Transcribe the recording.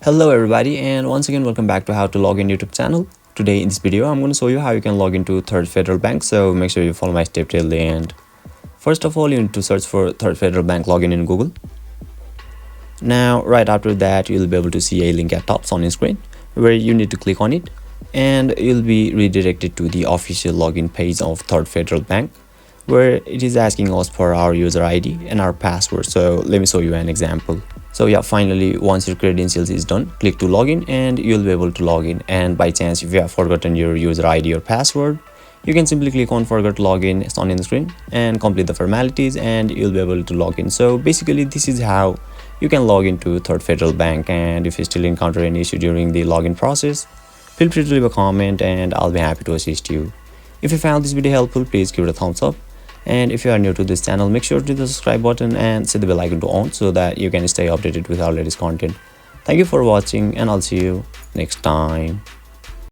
Hello everybody, and once again welcome back to how to log in YouTube channel. Today in this video I'm going to show you how you can log into Third Federal Bank, so make sure you follow my step till the end. First of all, you need to search for Third Federal Bank login in Google. Now right after that you'll be able to see a link at top on your screen where you need to click on it, and you'll be redirected to the official login page of Third Federal Bank, where it is asking us for our user ID and our password. So let me show you an example. So yeah, finally once your credentials is done, click to login and you'll be able to log in. And by chance if you have forgotten your user ID or password, you can simply click on forgot login on the screen and complete the formalities and you'll be able to log in. So basically this is how you can log into Third Federal Bank. And if you still encounter any issue during the login process, feel free to leave a comment and I'll be happy to assist you. If you found this video helpful, please give it a thumbs up. And if you are new to this channel, make sure to hit the subscribe button and set the bell icon to on so that you can stay updated with our latest content. Thank you for watching and I'll see you next time.